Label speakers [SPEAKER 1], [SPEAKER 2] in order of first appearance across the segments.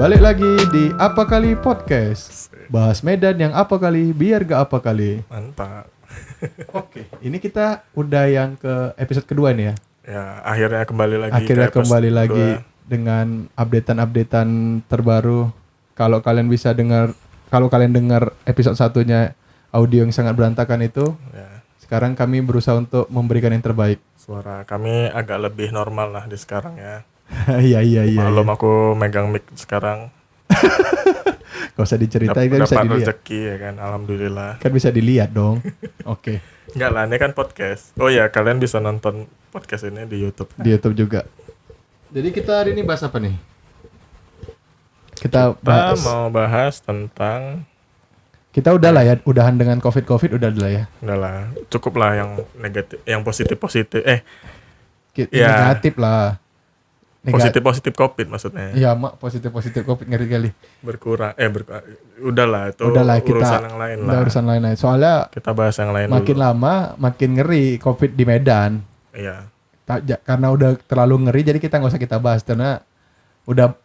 [SPEAKER 1] Balik lagi di Apa Kali Podcast. Bahas Medan yang apa kali biar gak apa kali.
[SPEAKER 2] Mantap.
[SPEAKER 1] Oke, ini kita udah yang ke episode kedua nih ya.
[SPEAKER 2] Ya, akhirnya kembali lagi.
[SPEAKER 1] Akhirnya
[SPEAKER 2] ke episode
[SPEAKER 1] kembali
[SPEAKER 2] kedua.
[SPEAKER 1] lagi dengan updatean terbaru. Kalau kalian dengar episode satunya audio yang sangat berantakan itu,
[SPEAKER 2] Ya,
[SPEAKER 1] sekarang kami berusaha untuk memberikan yang terbaik.
[SPEAKER 2] suara kami agak lebih normal lah di sekarang ya.
[SPEAKER 1] Iya.
[SPEAKER 2] Maklum aku megang mic sekarang.
[SPEAKER 1] Gak usah diceritain, kan bisa
[SPEAKER 2] Dapat
[SPEAKER 1] dilihat.
[SPEAKER 2] rezeki ya kan, alhamdulillah.
[SPEAKER 1] Kan bisa dilihat dong. Oke,
[SPEAKER 2] Enggak lah, ini kan podcast. Oh ya, kalian bisa nonton podcast ini di YouTube.
[SPEAKER 1] di YouTube juga. Jadi kita hari ini bahas apa nih? Kita
[SPEAKER 2] Mau bahas tentang
[SPEAKER 1] Kita udah lah ya, udahan dengan COVID udah lah ya.
[SPEAKER 2] udahlah, cukup lah yang negatif, yang positif. Ya.
[SPEAKER 1] Negatif lah.
[SPEAKER 2] Positif COVID maksudnya.
[SPEAKER 1] Iya, mak positif COVID ngeri kali.
[SPEAKER 2] Berkurang udahlah itu
[SPEAKER 1] Udahlah kita
[SPEAKER 2] urusan yang lain lah.
[SPEAKER 1] udah urusan lain. Soalnya
[SPEAKER 2] Kita bahas yang lain
[SPEAKER 1] makin
[SPEAKER 2] dulu.
[SPEAKER 1] lama makin ngeri COVID di Medan.
[SPEAKER 2] Iya.
[SPEAKER 1] Karena udah terlalu ngeri jadi kita nggak usah kita bahas karena udah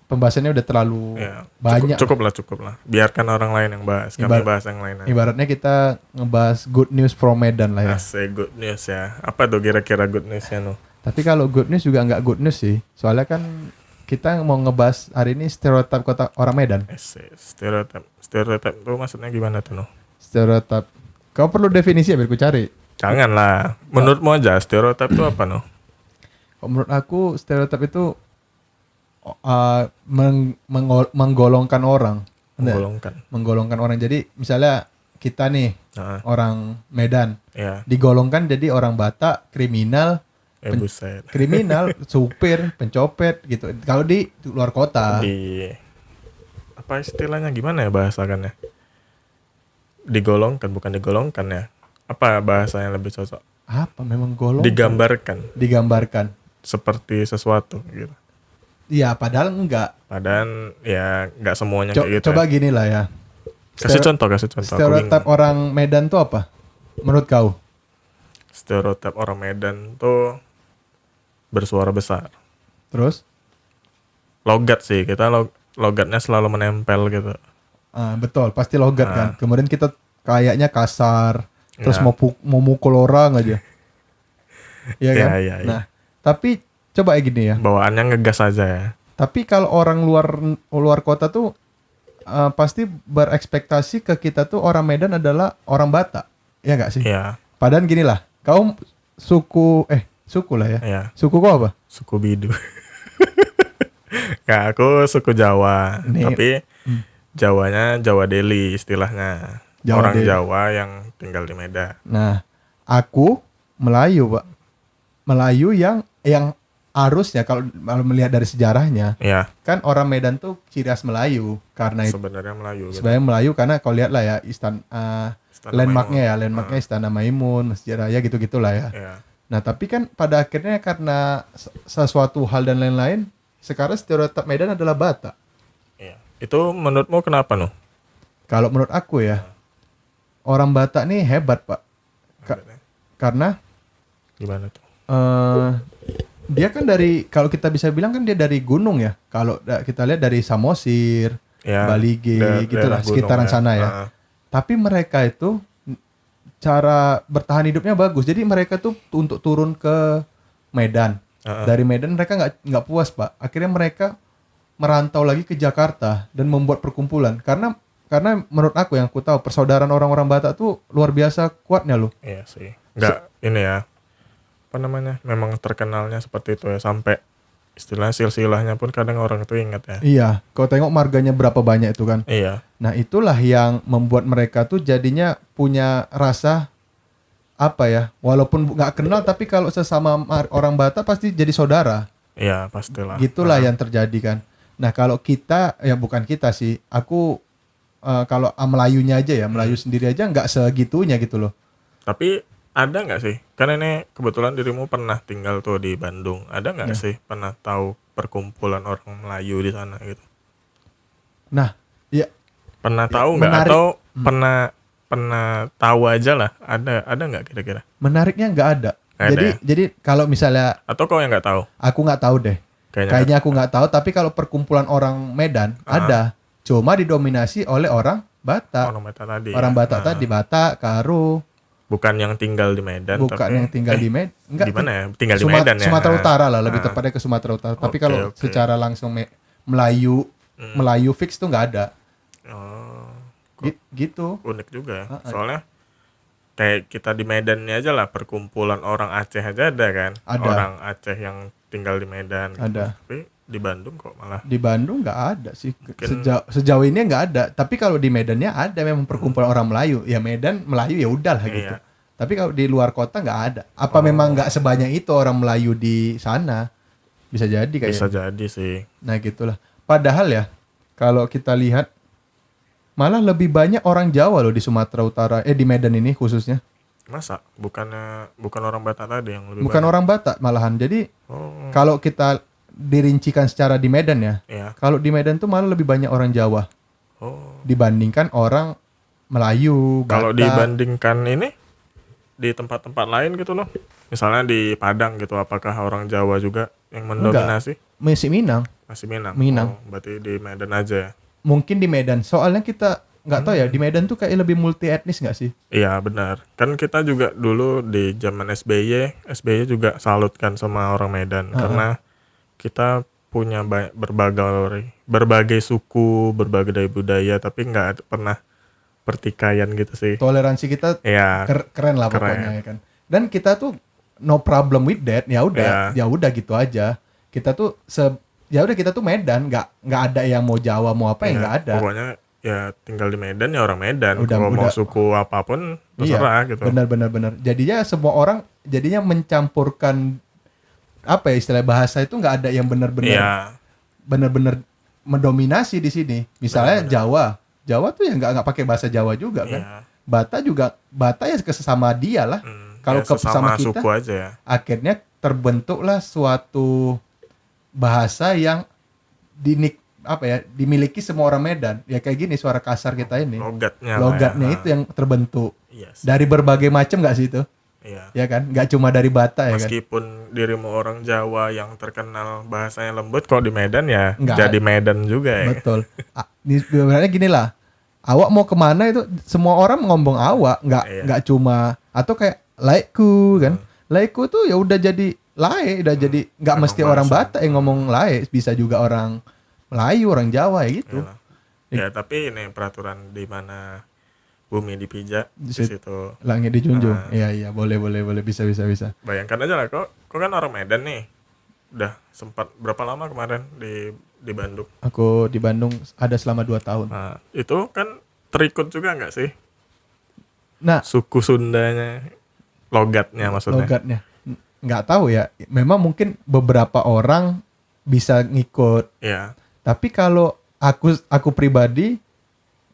[SPEAKER 1] pembahasannya udah terlalu
[SPEAKER 2] Ya,
[SPEAKER 1] banyak.
[SPEAKER 2] cukup lah. Biarkan orang lain yang bahas. Kami bahas yang lain aja.
[SPEAKER 1] Ibaratnya kita ngebahas good news from Medan lah ya.
[SPEAKER 2] Asik, good news ya. Apa tuh kira-kira good newsnya no?
[SPEAKER 1] Tapi kalau good news juga nggak good news sih. Soalnya kan kita mau ngebahas hari ini stereotip kota orang Medan.
[SPEAKER 2] Asik, stereotip tuh maksudnya gimana tuh no?
[SPEAKER 1] Stereotip. Kau perlu definisi ya biar ku cari.
[SPEAKER 2] Jangan lah. Menurutmu aja stereotip tuh apa no?
[SPEAKER 1] Kalau menurut aku stereotip itu menggolongkan orang. Menggolongkan orang. Jadi misalnya kita nih
[SPEAKER 2] Nah,
[SPEAKER 1] orang Medan
[SPEAKER 2] ya.
[SPEAKER 1] digolongkan jadi orang Batak, kriminal,
[SPEAKER 2] Buset.
[SPEAKER 1] supir, pencopet gitu. Kalau di luar kota.
[SPEAKER 2] Apa istilahnya gimana ya bahasakannya? Digolongkan bukan digolongkan ya. Apa bahasa yang lebih cocok?
[SPEAKER 1] Apa memang golong? Digambarkan.
[SPEAKER 2] Seperti sesuatu gitu.
[SPEAKER 1] Iya, padahal enggak.
[SPEAKER 2] Padahal ya nggak semuanya kayak gitu.
[SPEAKER 1] Coba
[SPEAKER 2] Ya.
[SPEAKER 1] gini lah ya.
[SPEAKER 2] Kasih contoh. Aku
[SPEAKER 1] Stereotip
[SPEAKER 2] bingung.
[SPEAKER 1] orang Medan tuh apa? Menurut kau?
[SPEAKER 2] Stereotip orang Medan tuh bersuara besar.
[SPEAKER 1] Terus?
[SPEAKER 2] Logat sih, kita logatnya selalu menempel gitu.
[SPEAKER 1] Betul, pasti logat kan. Kemudian kita kayaknya kasar, terus
[SPEAKER 2] Ya.
[SPEAKER 1] mau mukul orang aja. Iya kan?
[SPEAKER 2] Iya.
[SPEAKER 1] Nah, tapi coba kayak gini ya.
[SPEAKER 2] Bawaannya ngegas aja ya.
[SPEAKER 1] Tapi kalau orang luar kota tuh pasti berekspektasi ke kita tuh orang Medan adalah orang Batak. Iya nggak sih?
[SPEAKER 2] Iya,
[SPEAKER 1] Padahal gini lah, kau suku lah ya.
[SPEAKER 2] iya.
[SPEAKER 1] Suku kau apa?
[SPEAKER 2] Suku Bidu. Nggak, aku suku Jawa.
[SPEAKER 1] Nih.
[SPEAKER 2] Tapi Jawanya Jawa Deli istilahnya.
[SPEAKER 1] Jawa
[SPEAKER 2] Orang
[SPEAKER 1] Deli.
[SPEAKER 2] Jawa yang tinggal di Medan.
[SPEAKER 1] Nah, aku Melayu, Pak. Melayu yang harusnya kalau melihat dari sejarahnya,
[SPEAKER 2] Iya,
[SPEAKER 1] kan orang Medan tuh ciri khas Melayu karena itu
[SPEAKER 2] sebenarnya Melayu. Gitu.
[SPEAKER 1] sebenarnya Melayu karena kalau lihat lah ya
[SPEAKER 2] Istana
[SPEAKER 1] landmarknya
[SPEAKER 2] Maimun.
[SPEAKER 1] Istana Maimun, Masjid Raya gitu-gitulah ya.
[SPEAKER 2] Iya.
[SPEAKER 1] Nah, tapi kan pada akhirnya karena sesuatu hal dan lain-lain, sekarang stereotip Medan adalah Batak.
[SPEAKER 2] Iya. Itu menurutmu kenapa no?
[SPEAKER 1] Kalau menurut aku ya, orang Batak nih hebat, Pak. Karena
[SPEAKER 2] Gimana tuh?
[SPEAKER 1] dia kan kalau kita bisa bilang kan dia dari gunung ya. Kalau kita lihat dari Samosir,
[SPEAKER 2] Ya,
[SPEAKER 1] Balige, gitulah
[SPEAKER 2] daerah gunung
[SPEAKER 1] sekitaran
[SPEAKER 2] ya.
[SPEAKER 1] sana ya. Tapi mereka itu cara bertahan hidupnya bagus. Jadi mereka tuh untuk turun ke Medan. Dari Medan mereka nggak puas, Pak. Akhirnya mereka merantau lagi ke Jakarta dan membuat perkumpulan. Karena menurut aku yang aku tahu persaudaraan orang-orang Batak tuh luar biasa kuatnya loh.
[SPEAKER 2] Iya sih. Enggak ini ya. Apa namanya? Memang terkenalnya seperti itu ya, sampai istilahnya silsilahnya pun kadang orang itu ingat ya.
[SPEAKER 1] Iya, kau tengok marganya berapa banyak itu kan.
[SPEAKER 2] Iya.
[SPEAKER 1] Nah, itulah yang membuat mereka tuh jadinya punya rasa apa ya? Walaupun nggak kenal tapi kalau sesama orang Batak pasti jadi saudara.
[SPEAKER 2] Iya, pastilah.
[SPEAKER 1] Gitulah yang terjadi kan. Nah, kalau kita ya bukan kita sih. Aku kalau Melayunya aja ya, Melayu sendiri aja nggak segitunya gitu loh.
[SPEAKER 2] Tapi ada nggak sih? Karena ini kebetulan dirimu pernah tinggal tuh di Bandung. Ada nggak sih pernah tahu perkumpulan orang Melayu di sana gitu?
[SPEAKER 1] Nah, ya
[SPEAKER 2] Pernah tahu nggak
[SPEAKER 1] menarik.
[SPEAKER 2] atau pernah tahu aja lah? Ada nggak kira-kira?
[SPEAKER 1] menariknya nggak ada.
[SPEAKER 2] Nggak ada ya?
[SPEAKER 1] Jadi kalau misalnya
[SPEAKER 2] Atau kau yang nggak tahu?
[SPEAKER 1] aku nggak tahu deh. Kayaknya aku nggak tahu, tapi kalau perkumpulan orang Medan ada, cuma didominasi oleh orang Batak.
[SPEAKER 2] Orang Batak tadi.
[SPEAKER 1] Orang Batak tadi, Batak, Karo.
[SPEAKER 2] Bukan yang tinggal di Medan,
[SPEAKER 1] Bukan
[SPEAKER 2] tapi
[SPEAKER 1] yang tinggal di Medan.
[SPEAKER 2] di mana ya? Tinggal di Medan ya.
[SPEAKER 1] Sumatera Utara lah, lebih tepatnya ke Sumatera Utara. Tapi kalau secara langsung Melayu fix tuh nggak ada.
[SPEAKER 2] Oh,
[SPEAKER 1] Gitu.
[SPEAKER 2] unik juga. Soalnya kayak kita di Medan ini aja lah, perkumpulan orang Aceh aja ada kan.
[SPEAKER 1] Ada.
[SPEAKER 2] Orang Aceh yang tinggal di Medan. Gitu.
[SPEAKER 1] Ada.
[SPEAKER 2] Tapi di Bandung kok malah.
[SPEAKER 1] Di Bandung nggak ada sih. Sejauh ini nggak ada. Tapi kalau di Medannya ada memang perkumpulan orang Melayu. Ya Medan Melayu ya udah lah gitu.
[SPEAKER 2] Iya.
[SPEAKER 1] Tapi kalau di luar kota nggak ada. Apa memang nggak sebanyak itu orang Melayu di sana? Bisa jadi kayaknya.
[SPEAKER 2] Bisa jadi sih.
[SPEAKER 1] Nah gitulah. Padahal ya kalau kita lihat malah lebih banyak orang Jawa loh di Sumatera Utara. Di Medan ini khususnya.
[SPEAKER 2] Masa? Bukan orang Batak tadi yang lebih
[SPEAKER 1] Bukan
[SPEAKER 2] banyak?
[SPEAKER 1] orang Batak malahan. Jadi
[SPEAKER 2] Oh,
[SPEAKER 1] kalau kita dirincikan secara di Medan ya.
[SPEAKER 2] iya.
[SPEAKER 1] Kalau di Medan tuh malah lebih banyak orang Jawa
[SPEAKER 2] Oh.
[SPEAKER 1] dibandingkan orang Melayu,
[SPEAKER 2] Kalau
[SPEAKER 1] Batak.
[SPEAKER 2] dibandingkan ini di tempat-tempat lain gitu loh. Misalnya di Padang gitu, apakah orang Jawa juga yang mendominasi?
[SPEAKER 1] Masih Minang.
[SPEAKER 2] Masih Minang.
[SPEAKER 1] Minang.
[SPEAKER 2] Oh, berarti di Medan aja ya.
[SPEAKER 1] Mungkin di Medan. Soalnya kita nggak tahu ya di Medan tuh kayak lebih multi etnis nggak sih?
[SPEAKER 2] Iya benar. Kan kita juga dulu di zaman SBY juga salut kan sama orang Medan karena kita punya berbagai suku, berbagai budaya, tapi nggak pernah pertikaian gitu sih.
[SPEAKER 1] Toleransi kita
[SPEAKER 2] Iya.
[SPEAKER 1] keren lah pokoknya ya kan. Dan kita tuh no problem with that. Ya udah, ya udah gitu aja. Kita tuh ya udah kita tuh Medan, nggak ada yang mau Jawa mau apa yang nggak ada.
[SPEAKER 2] Pokoknya ya tinggal di Medan ya orang Medan.
[SPEAKER 1] Udah-
[SPEAKER 2] Kalau mau
[SPEAKER 1] udah.
[SPEAKER 2] suku apapun terserah gitu.
[SPEAKER 1] Benar. Jadinya semua orang jadinya mencampurkan apa ya istilah bahasa itu nggak ada yang
[SPEAKER 2] Iya.
[SPEAKER 1] benar-benar mendominasi di sini. Misalnya Jawa tuh ya nggak pakai bahasa Jawa juga kan.
[SPEAKER 2] Iya.
[SPEAKER 1] Batak ya sesama dia lah. Kalau
[SPEAKER 2] Ya, sesama
[SPEAKER 1] sama kita
[SPEAKER 2] suku aja ya.
[SPEAKER 1] akhirnya terbentuklah suatu bahasa yang dimiliki semua orang Medan. Ya kayak gini suara kasar kita ini. Logatnya itu yang terbentuk.
[SPEAKER 2] Iya sih.
[SPEAKER 1] Dari berbagai macam nggak sih itu?
[SPEAKER 2] Iya.
[SPEAKER 1] Ya kan? Nggak cuma dari Batak ya kan?
[SPEAKER 2] Meskipun dirimu orang Jawa yang terkenal bahasanya lembut, kok di Medan ya
[SPEAKER 1] Nggak.
[SPEAKER 2] jadi Medan juga ya.
[SPEAKER 1] Betul. Sebenarnya gini lah. Awak mau kemana itu semua orang ngomong awak, nggak cuma atau kayak laiku kan. Laiku tuh ya udah jadi udah jadi nggak
[SPEAKER 2] Emang
[SPEAKER 1] mesti orang
[SPEAKER 2] bahasa.
[SPEAKER 1] Batak yang ngomong laik, bisa juga orang Melayu, orang Jawa ya gitu.
[SPEAKER 2] Iyalah. Ya tapi ini peraturan di mana bumi dipijak di
[SPEAKER 1] Di
[SPEAKER 2] situ.
[SPEAKER 1] Langit dijunjung. Iya, boleh bisa.
[SPEAKER 2] Bayangkan aja lah, kok kan orang Medan nih. Udah sempat berapa lama kemarin di Bandung?
[SPEAKER 1] Aku di Bandung ada selama 2 tahun.
[SPEAKER 2] Nah, itu kan terikut juga nggak sih
[SPEAKER 1] Nah,
[SPEAKER 2] suku Sundanya, logatnya maksudnya?
[SPEAKER 1] logatnya nggak tahu ya. Memang mungkin beberapa orang bisa ngikut.
[SPEAKER 2] Iya.
[SPEAKER 1] Tapi kalau aku pribadi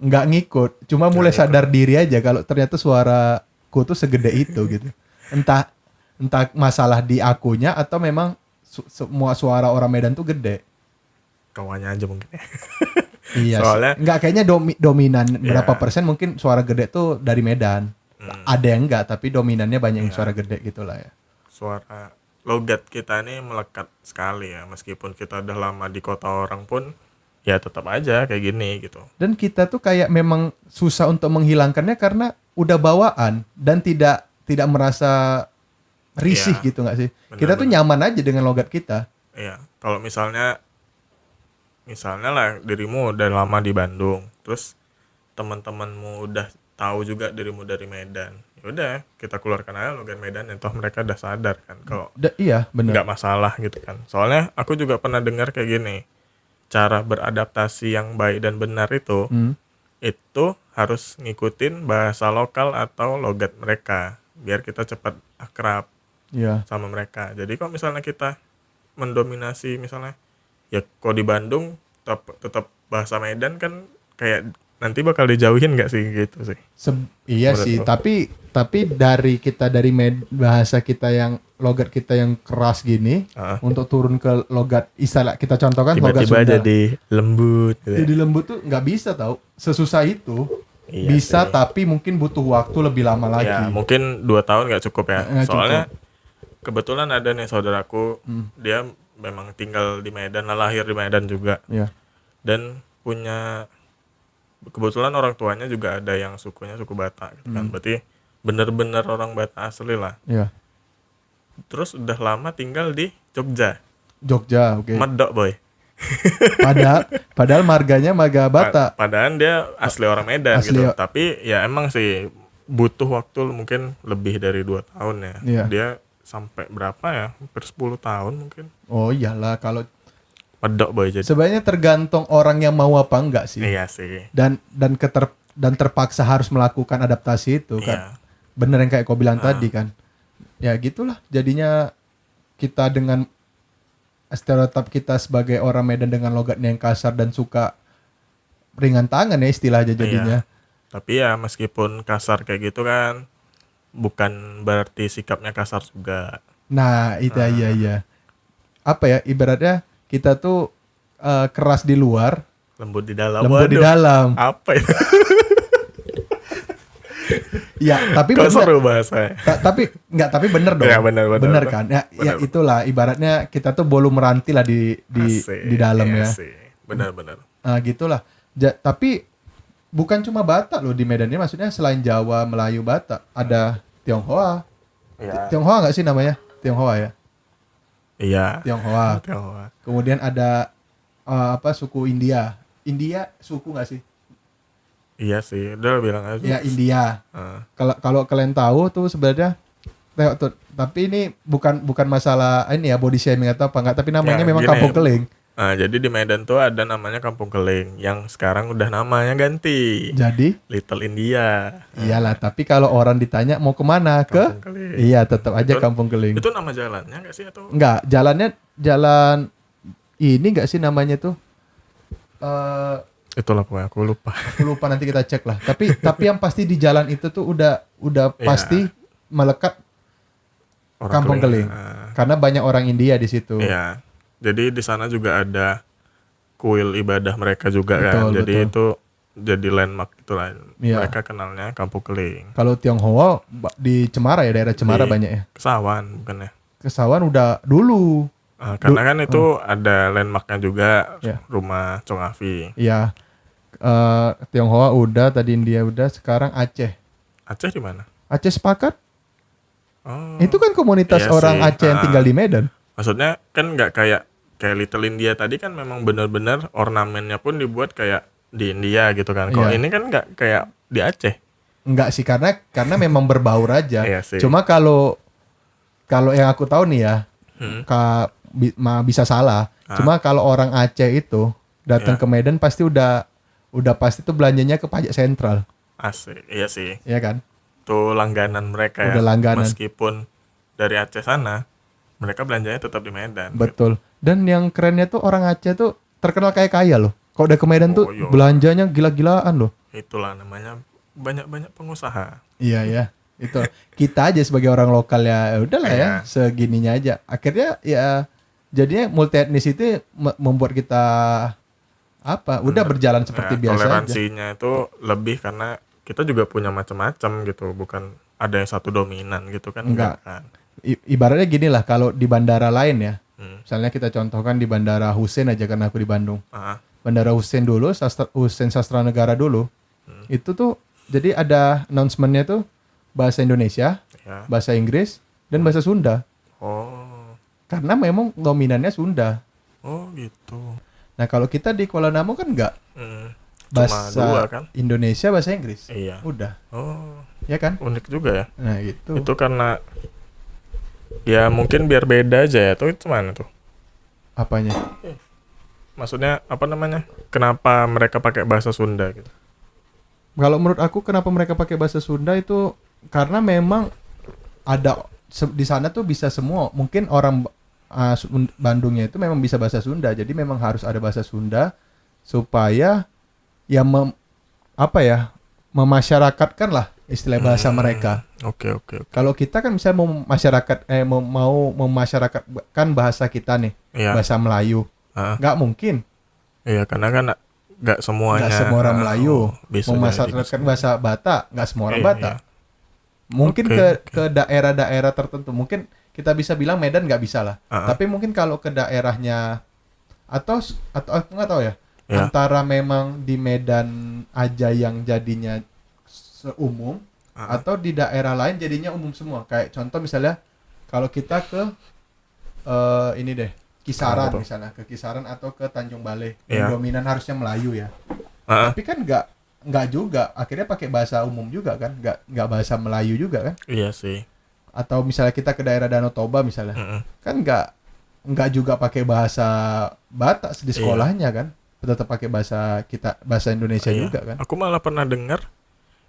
[SPEAKER 1] nggak ngikut, cuma mulai sadar diri aja kalau ternyata suaraku tuh segede itu gitu. Entah masalah di akunya atau memang semua suara orang Medan tuh gede.
[SPEAKER 2] Kawannya aja mungkin.
[SPEAKER 1] Iya.
[SPEAKER 2] Soalnya-
[SPEAKER 1] Nggak kayaknya dominan berapa
[SPEAKER 2] Iya.
[SPEAKER 1] persen mungkin suara gede tuh dari Medan. Ada yang enggak, tapi dominannya banyak yang
[SPEAKER 2] Iya.
[SPEAKER 1] suara gede gitulah ya.
[SPEAKER 2] Suara logat kita ini melekat sekali ya, meskipun kita udah lama di kota orang pun ya tetap aja kayak gini gitu.
[SPEAKER 1] Dan kita tuh kayak memang susah untuk menghilangkannya karena udah bawaan dan tidak merasa risih
[SPEAKER 2] Iya,
[SPEAKER 1] gitu nggak sih?
[SPEAKER 2] benar,
[SPEAKER 1] Kita tuh nyaman aja dengan logat kita.
[SPEAKER 2] Iya, kalau misalnya lah dirimu udah lama di Bandung, terus teman-temanmu udah tahu juga dirimu dari Medan, ya udah kita keluarkan aja logat Medan, toh mereka udah sadar kan kalau
[SPEAKER 1] Iya benar.
[SPEAKER 2] nggak masalah gitu kan. Soalnya aku juga pernah dengar kayak gini, cara beradaptasi yang baik dan benar itu harus ngikutin bahasa lokal atau logat mereka biar kita cepat akrab
[SPEAKER 1] Iya.
[SPEAKER 2] sama mereka. Jadi kalau misalnya kita mendominasi misalnya ya kok di Bandung tetap bahasa Medan kan kayak nanti bakal dijauhin nggak sih gitu sih.
[SPEAKER 1] Iya
[SPEAKER 2] Menurut
[SPEAKER 1] sih,
[SPEAKER 2] lo?
[SPEAKER 1] tapi dari bahasa kita yang logat kita yang keras gini untuk turun ke logat istilah kita contohkan logat
[SPEAKER 2] Tiba-tiba
[SPEAKER 1] Sunda.
[SPEAKER 2] jadi lembut gitu.
[SPEAKER 1] Jadi lembut tuh nggak bisa tahu. Sesusah itu.
[SPEAKER 2] Iya
[SPEAKER 1] Bisa
[SPEAKER 2] sih.
[SPEAKER 1] tapi mungkin butuh waktu lebih lama lagi.
[SPEAKER 2] Ya mungkin 2 tahun nggak cukup ya.
[SPEAKER 1] Nggak
[SPEAKER 2] Soalnya kebetulan ada nih saudaraku, dia memang tinggal di Medan, lahir di Medan juga.
[SPEAKER 1] Iya.
[SPEAKER 2] Dan punya kebetulan orang tuanya juga ada yang sukunya suku Batak gitu kan. Berarti bener-bener orang Batak asli lah.
[SPEAKER 1] Iya.
[SPEAKER 2] Terus udah lama tinggal di Jogja.
[SPEAKER 1] Jogja, oke.
[SPEAKER 2] Medok boy.
[SPEAKER 1] Padahal marganya marga Batak.
[SPEAKER 2] Padahal dia asli orang Medan
[SPEAKER 1] Asli.
[SPEAKER 2] gitu. Tapi ya emang sih butuh waktu mungkin lebih dari 2 tahun ya.
[SPEAKER 1] Iya.
[SPEAKER 2] Dia sampai berapa ya? Hampir 10 tahun mungkin.
[SPEAKER 1] Oh iyalah, kalau
[SPEAKER 2] Medok boy jadi.
[SPEAKER 1] sebenarnya tergantung orang yang mau apa enggak sih.
[SPEAKER 2] Iya sih.
[SPEAKER 1] Dan terpaksa harus melakukan adaptasi itu kan.
[SPEAKER 2] Iya.
[SPEAKER 1] Bener yang kayak kau bilang tadi kan. Ya gitulah jadinya kita dengan stereotip kita sebagai orang Medan dengan logatnya yang kasar dan suka ringan tangan ya istilahnya jadinya.
[SPEAKER 2] Iya. Tapi ya meskipun kasar kayak gitu kan bukan berarti sikapnya kasar juga.
[SPEAKER 1] Nah, itu iya. Apa ya ibaratnya kita tuh keras di luar,
[SPEAKER 2] Lembut di dalam.
[SPEAKER 1] lembut di
[SPEAKER 2] Waduh,
[SPEAKER 1] dalam.
[SPEAKER 2] apa itu?
[SPEAKER 1] Ya, tapi
[SPEAKER 2] Kok
[SPEAKER 1] bener.
[SPEAKER 2] seru bahasanya.
[SPEAKER 1] Tapi bener dong.
[SPEAKER 2] Ya, bener.
[SPEAKER 1] Bener kan? Ya,
[SPEAKER 2] Bener.
[SPEAKER 1] itulah ibaratnya kita tuh bolu meranti lah di
[SPEAKER 2] Asik,
[SPEAKER 1] dalam
[SPEAKER 2] iya
[SPEAKER 1] ya.
[SPEAKER 2] sih. Benar-benar.
[SPEAKER 1] Nah, gitulah. Tapi bukan cuma Batak loh di Medan ini, maksudnya selain Jawa, Melayu, Batak, ada Tionghoa.
[SPEAKER 2] Iya.
[SPEAKER 1] Tionghoa nggak sih namanya? Tionghoa ya.
[SPEAKER 2] Iya.
[SPEAKER 1] Tionghoa.
[SPEAKER 2] Tionghoa.
[SPEAKER 1] Kemudian ada suku India. India suku nggak sih?
[SPEAKER 2] Iya sih, udah bilang aja.
[SPEAKER 1] Ya India.
[SPEAKER 2] Ah.
[SPEAKER 1] Kalau kalian tahu tuh sebenarnya tapi ini bukan masalah ini ya body shaming atau apa enggak, tapi namanya
[SPEAKER 2] Ya,
[SPEAKER 1] memang
[SPEAKER 2] gini.
[SPEAKER 1] Kampung Keling.
[SPEAKER 2] Nah, jadi di Medan tuh ada namanya Kampung Keling yang sekarang udah namanya ganti.
[SPEAKER 1] Jadi
[SPEAKER 2] Little India.
[SPEAKER 1] iyalah, tapi kalau orang ditanya mau kemana ke
[SPEAKER 2] Kampung Keling.
[SPEAKER 1] iya tetap aja
[SPEAKER 2] Itu-
[SPEAKER 1] Kampung Keling.
[SPEAKER 2] Itu nama jalannya nggak sih atau?
[SPEAKER 1] Enggak, jalan ini enggak sih namanya tuh
[SPEAKER 2] Itulah pokoknya aku lupa.
[SPEAKER 1] aku lupa, nanti kita cek lah. Tapi yang pasti di jalan itu tuh udah
[SPEAKER 2] Iya.
[SPEAKER 1] pasti melekat
[SPEAKER 2] Orang
[SPEAKER 1] Kampung Keling.
[SPEAKER 2] Ah,
[SPEAKER 1] Karena banyak orang India di situ.
[SPEAKER 2] Iya. Jadi di sana juga ada kuil ibadah mereka juga kan.
[SPEAKER 1] Betul,
[SPEAKER 2] Jadi
[SPEAKER 1] betul.
[SPEAKER 2] itu jadi landmark itulah.
[SPEAKER 1] Iya.
[SPEAKER 2] Mereka kenalnya Kampung Keling.
[SPEAKER 1] Kalau Tionghoa di Cemara ya, daerah Cemara
[SPEAKER 2] Di
[SPEAKER 1] banyak ya.
[SPEAKER 2] Kesawan bukan ya?
[SPEAKER 1] Kesawan udah dulu.
[SPEAKER 2] Karena kan itu ada landmarknya juga,
[SPEAKER 1] Iya.
[SPEAKER 2] rumah Chong Afi.
[SPEAKER 1] Iya. Tionghoa udah, tadi India udah, sekarang Aceh.
[SPEAKER 2] Aceh di mana?
[SPEAKER 1] Aceh sepakat?
[SPEAKER 2] Oh.
[SPEAKER 1] Itu kan komunitas
[SPEAKER 2] Iya
[SPEAKER 1] orang
[SPEAKER 2] sih.
[SPEAKER 1] Aceh yang tinggal di Medan.
[SPEAKER 2] Maksudnya kan nggak kayak Little India tadi kan memang benar-benar ornamennya pun dibuat kayak di India gitu kan. Kalau
[SPEAKER 1] Iya.
[SPEAKER 2] ini kan nggak kayak di Aceh.
[SPEAKER 1] Enggak sih, karena memang berbaur aja.
[SPEAKER 2] Iya sih.
[SPEAKER 1] Cuma kalau yang aku tahu nih ya, bisa salah. Cuma kalau orang Aceh itu datang
[SPEAKER 2] Iya.
[SPEAKER 1] ke Medan pasti udah pasti tuh belanjanya ke pajak sentral,
[SPEAKER 2] Asik. Iya sih.
[SPEAKER 1] ya kan?
[SPEAKER 2] Itu langganan mereka ya.
[SPEAKER 1] Udah langganan.
[SPEAKER 2] Meskipun dari Aceh sana, mereka belanjanya tetap di Medan.
[SPEAKER 1] Betul. Dan yang kerennya tuh orang Aceh tuh terkenal kayak kaya loh. Kalau udah ke Medan tuh
[SPEAKER 2] iya.
[SPEAKER 1] belanjanya gila-gilaan loh.
[SPEAKER 2] Itulah namanya banyak-banyak pengusaha.
[SPEAKER 1] Iya ya. Itu kita aja sebagai orang lokal ya udahlah ya,
[SPEAKER 2] Iya.
[SPEAKER 1] segininya aja. Akhirnya ya jadinya multi etnis itu membuat kita udah berjalan seperti
[SPEAKER 2] Ya,
[SPEAKER 1] biasa aja.
[SPEAKER 2] toleransinya itu lebih karena kita juga punya macam-macam gitu, bukan ada yang satu dominan gitu kan.
[SPEAKER 1] Enggak.
[SPEAKER 2] kan.
[SPEAKER 1] Ibaratnya gini lah, kalau di bandara lain ya,
[SPEAKER 2] Hmm.
[SPEAKER 1] misalnya kita contohkan di Bandara Hussein aja karena aku di Bandung.
[SPEAKER 2] Ah,
[SPEAKER 1] Bandara Hussein dulu, Hussein Sastra Negara dulu, itu tuh jadi ada announcement-nya tuh bahasa Indonesia,
[SPEAKER 2] ya.
[SPEAKER 1] bahasa Inggris, dan bahasa Sunda.
[SPEAKER 2] Oh.
[SPEAKER 1] Karena memang dominannya Sunda.
[SPEAKER 2] Oh gitu.
[SPEAKER 1] Nah kalau kita di Kuala Namu kan enggak,
[SPEAKER 2] Hmm. Cuma
[SPEAKER 1] bahasa
[SPEAKER 2] dua kan?
[SPEAKER 1] Indonesia, bahasa Inggris.
[SPEAKER 2] Iya.
[SPEAKER 1] Udah,
[SPEAKER 2] Oh,
[SPEAKER 1] ya kan?
[SPEAKER 2] unik juga ya.
[SPEAKER 1] Nah gitu.
[SPEAKER 2] Itu karena ya mungkin biar beda aja ya. Tuh itu mana tuh?
[SPEAKER 1] Apanya?
[SPEAKER 2] Maksudnya apa namanya? Kenapa mereka pakai bahasa Sunda gitu?
[SPEAKER 1] Kalau menurut aku kenapa mereka pakai bahasa Sunda itu karena memang ada di sana tuh bisa semua. Mungkin orang Bandungnya itu memang bisa bahasa Sunda. Jadi memang harus ada bahasa Sunda supaya ya memasyarakatkan lah istilah bahasa mereka.
[SPEAKER 2] Oke.
[SPEAKER 1] Kalau kita kan bisa mau memasyarakatkan bahasa kita nih,
[SPEAKER 2] Iya.
[SPEAKER 1] bahasa Melayu.
[SPEAKER 2] Ah.
[SPEAKER 1] Nggak mungkin.
[SPEAKER 2] Iya, karena kan nggak semuanya.
[SPEAKER 1] Nggak semua orang Melayu
[SPEAKER 2] bisa
[SPEAKER 1] mau
[SPEAKER 2] jadi
[SPEAKER 1] masyarakat bahasa Batak, nggak semua orang
[SPEAKER 2] Iya,
[SPEAKER 1] Batak. Mungkin
[SPEAKER 2] Oke,
[SPEAKER 1] ke daerah-daerah tertentu. Mungkin kita bisa bilang Medan nggak bisa lah.
[SPEAKER 2] Ah,
[SPEAKER 1] Tapi mungkin kalau ke daerahnya atau aku nggak tahu ya.
[SPEAKER 2] ya.
[SPEAKER 1] Antara memang di Medan aja yang jadinya seumum
[SPEAKER 2] Ah,
[SPEAKER 1] atau di daerah lain jadinya umum semua. Kayak contoh misalnya kalau kita ke ini deh, Kisaran
[SPEAKER 2] Kenapa tuh?
[SPEAKER 1] misalnya, ke Kisaran atau ke Tanjung Balai.
[SPEAKER 2] Iya.
[SPEAKER 1] Yang dominan harusnya Melayu ya.
[SPEAKER 2] Ah,
[SPEAKER 1] Tapi kan nggak juga. Akhirnya pakai bahasa umum juga kan, nggak bahasa Melayu juga kan.
[SPEAKER 2] iya sih.
[SPEAKER 1] Atau misalnya kita ke daerah Danau Toba misalnya,
[SPEAKER 2] Mm-mm.
[SPEAKER 1] kan nggak juga pakai bahasa Batak di
[SPEAKER 2] Iya.
[SPEAKER 1] sekolahnya kan, tetap pakai bahasa Indonesia
[SPEAKER 2] Iya.
[SPEAKER 1] juga kan.
[SPEAKER 2] Aku malah pernah dengar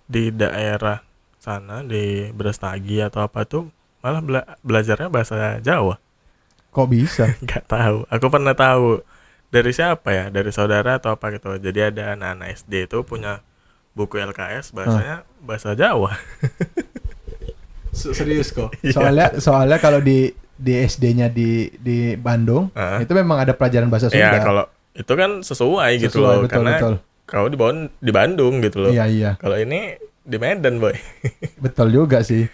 [SPEAKER 2] di daerah sana di Brastagi atau apa tuh malah belajarnya bahasa Jawa.
[SPEAKER 1] Kok bisa?
[SPEAKER 2] Nggak tahu. Aku pernah tahu dari siapa ya? Dari saudara atau apa gitu. Jadi ada anak-anak SD itu punya buku LKS bahasanya bahasa Jawa.
[SPEAKER 1] Serius kok.
[SPEAKER 2] Iya.
[SPEAKER 1] Soalnya kalau di SD-nya di Bandung
[SPEAKER 2] Ah.
[SPEAKER 1] itu memang ada pelajaran bahasa
[SPEAKER 2] Ya
[SPEAKER 1] Sunda.
[SPEAKER 2] kalau itu kan sesuai gitu
[SPEAKER 1] Sesuai,
[SPEAKER 2] loh
[SPEAKER 1] betul,
[SPEAKER 2] karena
[SPEAKER 1] betul.
[SPEAKER 2] kau di Bandung gitu loh.
[SPEAKER 1] Iya, iya.
[SPEAKER 2] Kalau ini di Medan boy.
[SPEAKER 1] Betul juga sih.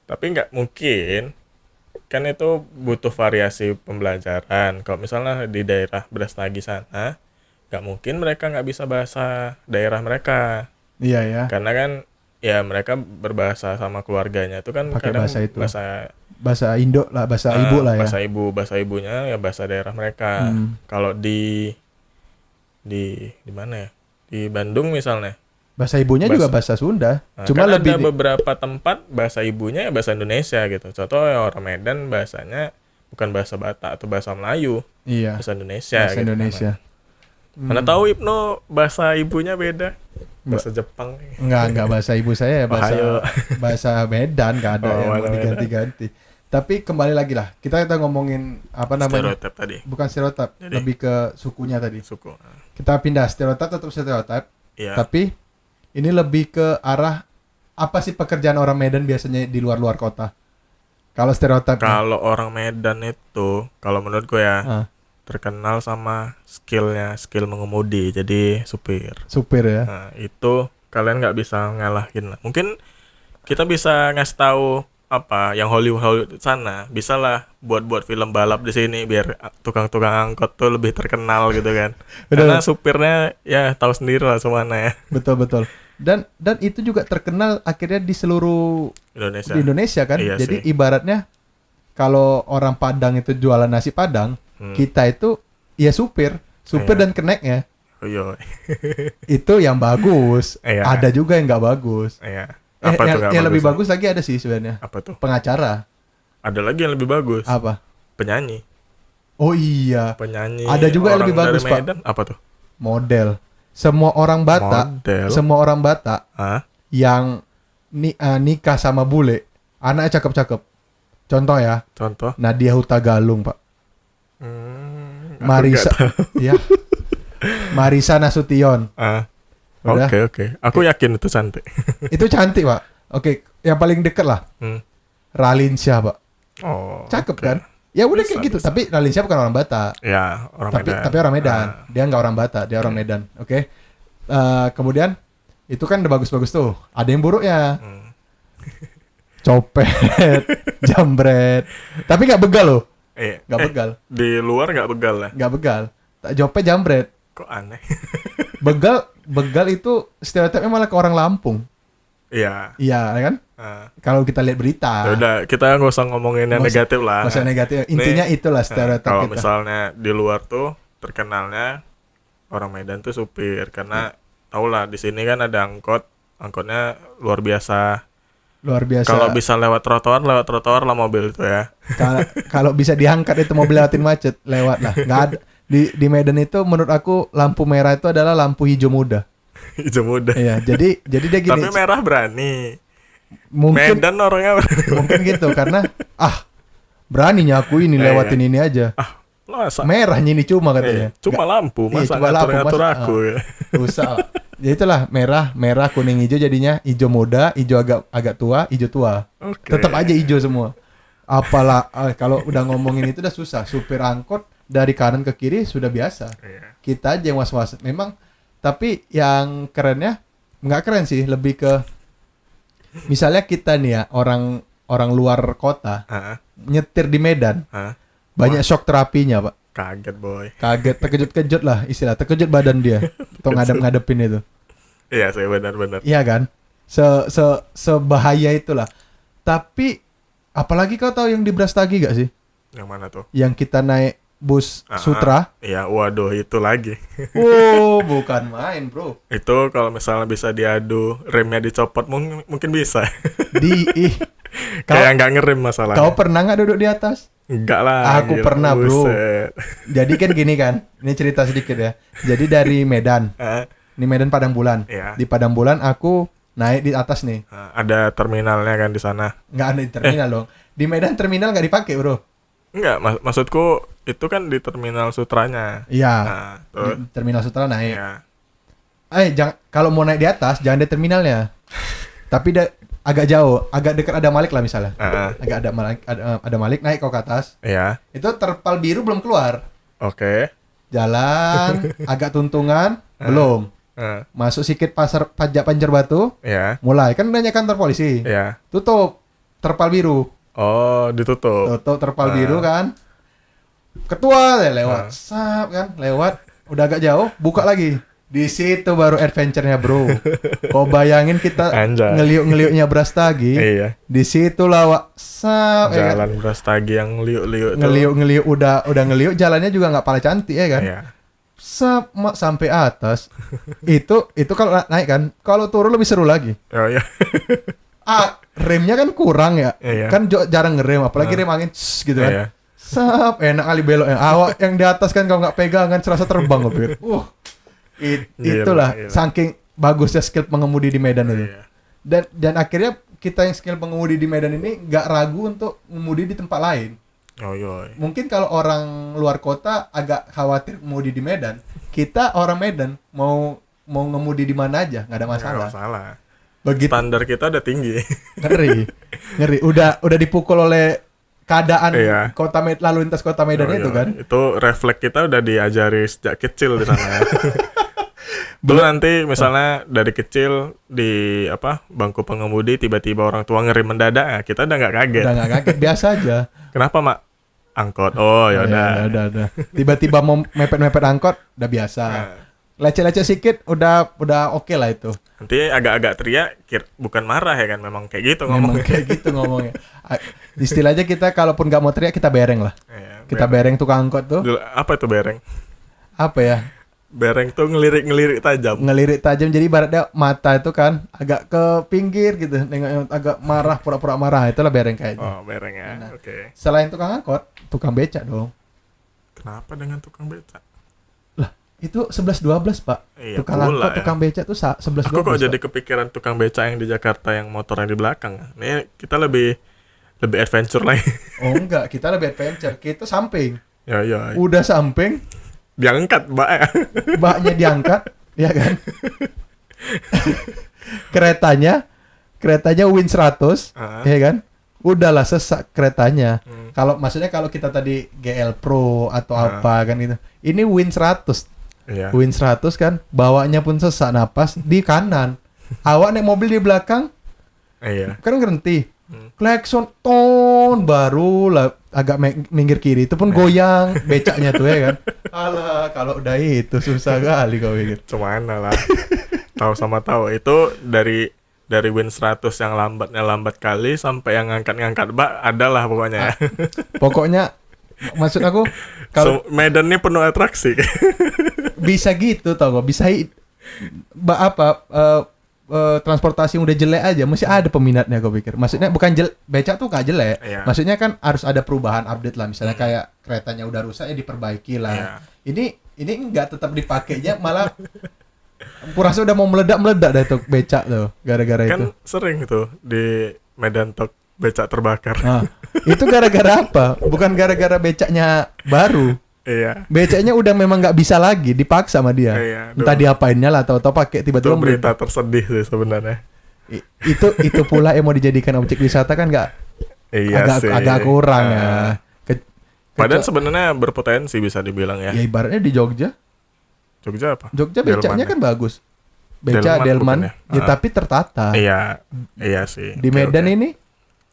[SPEAKER 2] Tapi nggak mungkin kan itu butuh variasi pembelajaran. Kalau misalnya di daerah Brastagi sana nggak mungkin mereka nggak bisa bahasa daerah mereka
[SPEAKER 1] Iya ya.
[SPEAKER 2] karena kan ya mereka berbahasa sama keluarganya itu kan
[SPEAKER 1] Pakai
[SPEAKER 2] kadang
[SPEAKER 1] bahasa itu.
[SPEAKER 2] bahasa
[SPEAKER 1] Bahasa Indo lah, bahasa ibu lah ya.
[SPEAKER 2] bahasa ibunya ya bahasa daerah mereka.
[SPEAKER 1] Hmm.
[SPEAKER 2] Kalau di mana ya, di Bandung misalnya.
[SPEAKER 1] Bahasa ibunya juga bahasa Sunda.
[SPEAKER 2] Nah,
[SPEAKER 1] Cuma
[SPEAKER 2] kan
[SPEAKER 1] lebih
[SPEAKER 2] ada beberapa tempat bahasa ibunya ya bahasa Indonesia gitu. Contoh ya orang Medan bahasanya bukan bahasa Batak atau bahasa Melayu,
[SPEAKER 1] iya,
[SPEAKER 2] bahasa Indonesia
[SPEAKER 1] bahasa
[SPEAKER 2] gitu.
[SPEAKER 1] Indonesia.
[SPEAKER 2] Mana tahu Ibnu bahasa ibunya beda, bahasa Jepang.
[SPEAKER 1] Enggak bahasa ibu saya ya bahasa
[SPEAKER 2] Ohayo.
[SPEAKER 1] bahasa Medan, enggak ada
[SPEAKER 2] Oh,
[SPEAKER 1] yang mau
[SPEAKER 2] mana-mana.
[SPEAKER 1] diganti-ganti. Tapi kembali lagi lah, kita ngomongin apa namanya?
[SPEAKER 2] Stereotip tadi,
[SPEAKER 1] Bukan stereotip,
[SPEAKER 2] Jadi-
[SPEAKER 1] lebih ke sukunya tadi.
[SPEAKER 2] suku.
[SPEAKER 1] Kita pindah stereotip tetap stereotip,
[SPEAKER 2] Iya.
[SPEAKER 1] tapi ini lebih ke arah apa sih pekerjaan orang Medan biasanya di luar kota? Kalau stereotip
[SPEAKER 2] Kalau orang Medan itu, kalau menurutku ya, terkenal sama skill mengemudi, jadi supir.
[SPEAKER 1] supir ya.
[SPEAKER 2] Nah, itu kalian nggak bisa ngalahin lah. Mungkin kita bisa ngasih tahu apa yang Hollywood sana, bisa lah buat film balap di sini biar tukang-tukang angkot tuh lebih terkenal gitu kan. Karena supirnya ya tahu sendiri lah semana ya
[SPEAKER 1] Betul. Dan itu juga terkenal akhirnya di seluruh
[SPEAKER 2] Indonesia.
[SPEAKER 1] di Indonesia kan.
[SPEAKER 2] Iya
[SPEAKER 1] Jadi
[SPEAKER 2] sih.
[SPEAKER 1] ibaratnya kalau orang Padang itu jualan nasi Padang, kita itu ya supir
[SPEAKER 2] Iya.
[SPEAKER 1] dan keneknya
[SPEAKER 2] Oh, iya.
[SPEAKER 1] itu yang bagus.
[SPEAKER 2] Iya.
[SPEAKER 1] Ada juga yang nggak bagus.
[SPEAKER 2] Iya. Apa tuh nggak
[SPEAKER 1] yang lebih
[SPEAKER 2] bagus?
[SPEAKER 1] bagus lagi ada sih sebenarnya.
[SPEAKER 2] Apa tuh?
[SPEAKER 1] Pengacara.
[SPEAKER 2] Ada lagi yang lebih bagus.
[SPEAKER 1] Apa?
[SPEAKER 2] Penyanyi.
[SPEAKER 1] Oh iya,
[SPEAKER 2] Penyanyi.
[SPEAKER 1] Ada juga yang
[SPEAKER 2] orang
[SPEAKER 1] lebih bagus,
[SPEAKER 2] dari
[SPEAKER 1] Pak.
[SPEAKER 2] Medan. Apa tuh?
[SPEAKER 1] model. Semua orang Batak,
[SPEAKER 2] Model.
[SPEAKER 1] semua orang Batak
[SPEAKER 2] Ah,
[SPEAKER 1] yang nikah sama bule, anaknya cakep-cakep. Contoh ya,
[SPEAKER 2] contoh.
[SPEAKER 1] Nadia Hutagalung, Pak.
[SPEAKER 2] Aku
[SPEAKER 1] Marisa,
[SPEAKER 2] nggak tahu.
[SPEAKER 1] ya. Marisa Nasution.
[SPEAKER 2] Ah.
[SPEAKER 1] Udah.
[SPEAKER 2] Oke. Aku yakin itu cantik.
[SPEAKER 1] Itu cantik, Pak. Oke, yang paling deket lah.
[SPEAKER 2] Hmm.
[SPEAKER 1] Ralinsyah, Pak.
[SPEAKER 2] Oh.
[SPEAKER 1] Cakep
[SPEAKER 2] oke.
[SPEAKER 1] kan? Ya udah
[SPEAKER 2] Bisa,
[SPEAKER 1] kayak gitu.
[SPEAKER 2] bisa.
[SPEAKER 1] Tapi Ralinsyah bukan orang Batak.
[SPEAKER 2] Ya, orang
[SPEAKER 1] Tapi
[SPEAKER 2] Medan.
[SPEAKER 1] tapi orang Medan.
[SPEAKER 2] Ah.
[SPEAKER 1] Dia nggak orang Batak, dia orang Medan. Oke. Kemudian itu kan udah bagus-bagus tuh. Ada yang buruk ya.
[SPEAKER 2] Hmm.
[SPEAKER 1] Copet, jambret. Tapi nggak begal loh. Nggak begal.
[SPEAKER 2] Di luar nggak begal lah.
[SPEAKER 1] Nggak begal. Copet, jambret.
[SPEAKER 2] Kok aneh?
[SPEAKER 1] Begal itu stereotipnya malah ke orang Lampung.
[SPEAKER 2] Iya.
[SPEAKER 1] Iya kan?
[SPEAKER 2] Ah.
[SPEAKER 1] Kalau kita lihat berita.
[SPEAKER 2] Ya udah, kita nggak usah ngomongin yang
[SPEAKER 1] Nggak usah-
[SPEAKER 2] negatif lah.
[SPEAKER 1] Nggak usah negatif. Intinya itulah stereotip
[SPEAKER 2] Kalau
[SPEAKER 1] kita.
[SPEAKER 2] misalnya di luar tuh terkenalnya orang Medan tuh supir karena tau lah di sini kan ada angkotnya luar biasa.
[SPEAKER 1] Luar biasa.
[SPEAKER 2] Kalau bisa lewat trotoar lah mobil itu ya.
[SPEAKER 1] Kalau bisa diangkat itu mobil lewatin macet, lewat lah. Nggak ada. Di Medan itu menurut aku lampu merah itu adalah lampu hijau muda.
[SPEAKER 2] Hijau muda.
[SPEAKER 1] Iya, jadi dia gini.
[SPEAKER 2] Tapi merah berani.
[SPEAKER 1] mungkin
[SPEAKER 2] Medan orangnya berani.
[SPEAKER 1] mungkin gitu karena beraninya aku ini lewatin ini aja.
[SPEAKER 2] Masa?
[SPEAKER 1] Merahnya ini cuma katanya.
[SPEAKER 2] Cuma lampu,
[SPEAKER 1] Iya,
[SPEAKER 2] masa
[SPEAKER 1] cuma lampu,
[SPEAKER 2] ngatur-ngatur
[SPEAKER 1] masa-
[SPEAKER 2] aku ya.
[SPEAKER 1] Rusak. Ya itulah merah, kuning, hijau jadinya hijau muda, hijau agak tua, hijau tua.
[SPEAKER 2] Oke.
[SPEAKER 1] Tetap aja hijau semua. Apalah kalau udah ngomongin itu udah susah. Supir angkot dari kanan ke kiri sudah biasa.
[SPEAKER 2] Iya.
[SPEAKER 1] Kita aja yang was-was. Memang tapi yang kerennya nggak keren sih, lebih ke Misalnya kita nih ya orang luar kota
[SPEAKER 2] Heeh.
[SPEAKER 1] nyetir di Medan,
[SPEAKER 2] Heeh.
[SPEAKER 1] banyak shock terapinya pak.
[SPEAKER 2] Kaget boy.
[SPEAKER 1] Kaget, terkejut-kejut lah istilah, terkejut badan dia, atau ngadepin itu.
[SPEAKER 2] Iya sih benar-benar.
[SPEAKER 1] Iya kan? Sebahaya itulah. Tapi apalagi kau tahu yang di Brastagi gak sih?
[SPEAKER 2] Yang mana tuh?
[SPEAKER 1] Yang kita naik bus Sutra.
[SPEAKER 2] Iya, waduh itu lagi.
[SPEAKER 1] Oh, bukan main, bro.
[SPEAKER 2] Itu kalau misalnya bisa diadu, remnya dicopot mungkin bisa. Kayak nggak ngerem masalahnya.
[SPEAKER 1] Kau pernah nggak duduk di atas?
[SPEAKER 2] Enggak lah.
[SPEAKER 1] Aku
[SPEAKER 2] gila,
[SPEAKER 1] pernah, bro.
[SPEAKER 2] buset.
[SPEAKER 1] Jadi kan gini kan, ini cerita sedikit ya. Jadi dari Medan, ini Medan Padang Bulan.
[SPEAKER 2] Iya.
[SPEAKER 1] Di Padang Bulan aku naik di atas nih.
[SPEAKER 2] Ada terminalnya kan di sana.
[SPEAKER 1] Nggak ada di terminal dong. Di Medan terminal nggak dipakai, bro.
[SPEAKER 2] Enggak, maksudku itu kan di terminal Sutranya.
[SPEAKER 1] Iya.
[SPEAKER 2] Nah, terus,
[SPEAKER 1] Di terminal Sutra naik.
[SPEAKER 2] iya.
[SPEAKER 1] Jangan, kalau mau naik di atas jangan di terminalnya. Tapi agak jauh, agak dekat ada Malik lah misalnya. Agak ada Malik, ada Malik naik kau ke atas.
[SPEAKER 2] Iya.
[SPEAKER 1] Itu terpal biru belum keluar.
[SPEAKER 2] Oke.
[SPEAKER 1] Jalan agak tuntungan belum. Masuk sikit pasar pajak Banjarbatu.
[SPEAKER 2] Iya.
[SPEAKER 1] Mulai kan banyak kantor polisi.
[SPEAKER 2] Iya.
[SPEAKER 1] Tutup terpal biru.
[SPEAKER 2] Oh, ditutup.
[SPEAKER 1] Tutup terpal biru kan. Ketua deh lewat. Sap kan, lewat. Udah agak jauh, buka lagi. Di situ baru adventure-nya, bro. Kau bayangin kita
[SPEAKER 2] Anjay.
[SPEAKER 1] ngeliuk-ngeliuknya Brastagi.
[SPEAKER 2] Iya.
[SPEAKER 1] Di situ lawak. Sap ya kan?
[SPEAKER 2] Jalan Brastagi yang liuk-liuk tuh.
[SPEAKER 1] Ngeliuk-ngeliuk udah ngeliuk, jalannya juga nggak pala cantik ya kan.
[SPEAKER 2] Iya.
[SPEAKER 1] Sampai atas. itu kalau naik kan. Kalau turun lebih seru lagi.
[SPEAKER 2] Oh iya.
[SPEAKER 1] Remnya kan kurang ya.
[SPEAKER 2] Iya.
[SPEAKER 1] Kan jarang ngerem, apalagi rem angin gitu kan.
[SPEAKER 2] Iya.
[SPEAKER 1] Enak kali beloknya. Awak yang di atas kan kau nggak pegangan, serasa terbang kau pikir. Itulah
[SPEAKER 2] Gila.
[SPEAKER 1] saking bagusnya skill pengemudi di Medan itu.
[SPEAKER 2] Iya.
[SPEAKER 1] Dan akhirnya kita yang skill pengemudi di Medan ini nggak ragu untuk mengemudi di tempat lain.
[SPEAKER 2] Oh iya.
[SPEAKER 1] Mungkin kalau orang luar kota agak khawatir mengemudi di Medan, kita orang Medan mau ngemudi di mana aja nggak ada masalah.
[SPEAKER 2] Nggak masalah.
[SPEAKER 1] Begitu
[SPEAKER 2] Standar kita udah tinggi.
[SPEAKER 1] ngeri. Udah dipukul oleh keadaan
[SPEAKER 2] Iya.
[SPEAKER 1] lalu lintas kota Medan
[SPEAKER 2] Oh,
[SPEAKER 1] itu
[SPEAKER 2] iya.
[SPEAKER 1] kan.
[SPEAKER 2] Itu refleks kita udah diajari sejak kecil di sana. Dulu nanti misalnya dari kecil di bangku pengemudi tiba-tiba orang tua ngeri mendadak, ya kita udah nggak kaget.
[SPEAKER 1] Udah nggak kaget, biasa aja.
[SPEAKER 2] Kenapa mak? Angkot. Oh ya udah.
[SPEAKER 1] Udah. Tiba-tiba mau mepet-mepet angkot, udah biasa. Lecet-lecet sedikit, udah oke lah itu.
[SPEAKER 2] Nanti agak-agak teriak, bukan marah ya kan? Memang kayak gitu
[SPEAKER 1] Memang
[SPEAKER 2] ngomong.
[SPEAKER 1] kayak gitu ngomongnya. Istilahnya kita kalaupun nggak mau teriak, kita bereng lah.
[SPEAKER 2] Iya,
[SPEAKER 1] Kita bereng tukang angkot tuh.
[SPEAKER 2] Dulu, apa itu bereng?
[SPEAKER 1] Apa ya?
[SPEAKER 2] Bereng tuh ngelirik tajam.
[SPEAKER 1] Ngelirik tajam, jadi ibaratnya mata itu kan agak ke pinggir gitu, nengok agak marah, pura-pura marah, itulah bereng kayaknya.
[SPEAKER 2] Oh bereng ya.
[SPEAKER 1] Nah.
[SPEAKER 2] Oke.
[SPEAKER 1] Selain tukang angkot, tukang becak dong.
[SPEAKER 2] Kenapa dengan tukang becak?
[SPEAKER 1] Lah, itu 11-12 pak.
[SPEAKER 2] Iya,
[SPEAKER 1] Tukang
[SPEAKER 2] pula
[SPEAKER 1] angkot,
[SPEAKER 2] ya.
[SPEAKER 1] tukang becak tuh 11-12.
[SPEAKER 2] Aku kok jadi
[SPEAKER 1] Pak.
[SPEAKER 2] kepikiran tukang becak yang di Jakarta yang motornya di belakang. Ini kita lebih adventure lagi.
[SPEAKER 1] Oh enggak, kita lebih adventure. Kita samping.
[SPEAKER 2] Ya.
[SPEAKER 1] Udah samping,
[SPEAKER 2] Diangkat, Mbak.
[SPEAKER 1] baknya diangkat, ya kan? Keretanya Win 100, ya kan? Udahlah sesak keretanya. Maksudnya kalau kita tadi GL Pro atau apa kan gitu. Ini Win 100.
[SPEAKER 2] Iya.
[SPEAKER 1] Win 100 kan, bawanya pun sesak napas di kanan. Awak naik mobil di belakang,
[SPEAKER 2] Iya.
[SPEAKER 1] kan berhenti. Klakson ton baru lah agak minggir kiri itu pun goyang becaknya tuh ya kan. Alah, kalau udah itu susah kali kau pikir.
[SPEAKER 2] Cuman lah. Tahu sama tahu itu dari Win 100 yang lambat kali sampai yang ngangkat bak adalah pokoknya ya.
[SPEAKER 1] Pokoknya maksud aku kalau
[SPEAKER 2] Medan ini penuh atraksi.
[SPEAKER 1] bisa gitu tau gak, bisa transportasi yang udah jelek aja masih ada peminatnya gue pikir. Maksudnya bukan becak tuh gak jelek.
[SPEAKER 2] Iya.
[SPEAKER 1] Maksudnya kan harus ada perubahan update lah. Misalnya kayak keretanya udah rusak ya diperbaiki lah.
[SPEAKER 2] Iya.
[SPEAKER 1] Ini enggak tetap dipakainya malah kurasa udah mau meledak dah tuh becak tuh gara-gara
[SPEAKER 2] Kan
[SPEAKER 1] itu.
[SPEAKER 2] sering tuh di Medan Talk becak terbakar.
[SPEAKER 1] Nah, itu gara-gara apa? Bukan gara-gara becaknya baru.
[SPEAKER 2] Iya.
[SPEAKER 1] Becaknya udah memang nggak bisa lagi, dipaksa sama dia.
[SPEAKER 2] Iya,
[SPEAKER 1] Entah diapainnya lah, atau pakai
[SPEAKER 2] Itu
[SPEAKER 1] tiba-tiba
[SPEAKER 2] berita tersedih sih sebenarnya.
[SPEAKER 1] itu pula yang mau dijadikan objek wisata kan nggak
[SPEAKER 2] Iya sih.
[SPEAKER 1] agak kurang ya.
[SPEAKER 2] Padahal sebenarnya berpotensi bisa dibilang ya.
[SPEAKER 1] Ya ibaratnya di Jogja
[SPEAKER 2] Jogja apa?
[SPEAKER 1] becaknya
[SPEAKER 2] Delman
[SPEAKER 1] kan bagus. beca
[SPEAKER 2] bukan
[SPEAKER 1] delman,
[SPEAKER 2] ya?
[SPEAKER 1] tapi tertata.
[SPEAKER 2] Iya sih.
[SPEAKER 1] Di
[SPEAKER 2] Oke,
[SPEAKER 1] Medan
[SPEAKER 2] oke.
[SPEAKER 1] ini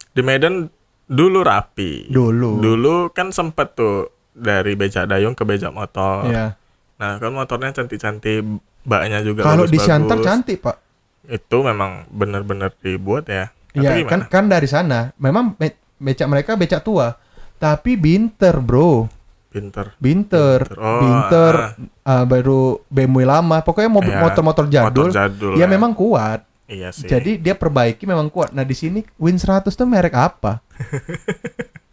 [SPEAKER 2] Di Medan dulu rapi. Dulu kan sempet tuh dari becak dayung ke becak motor.
[SPEAKER 1] ya.
[SPEAKER 2] Nah, kan motornya cantik-cantik, baknya juga
[SPEAKER 1] Kalau di
[SPEAKER 2] bagus-bagus.
[SPEAKER 1] Siantar cantik, Pak.
[SPEAKER 2] Itu memang benar-benar dibuat ya. Atau
[SPEAKER 1] Iya,
[SPEAKER 2] gimana?
[SPEAKER 1] kan dari sana. Memang becak mereka becak tua, tapi binter, Bro.
[SPEAKER 2] Binter.
[SPEAKER 1] Binter,
[SPEAKER 2] Oh,
[SPEAKER 1] baru BMW lama. Pokoknya
[SPEAKER 2] iya,
[SPEAKER 1] motor-motor jadul.
[SPEAKER 2] motor jadul
[SPEAKER 1] Ya
[SPEAKER 2] ya.
[SPEAKER 1] memang kuat.
[SPEAKER 2] Iya sih.
[SPEAKER 1] Jadi dia perbaiki memang kuat. Nah, di sini Win 100 tuh merek apa?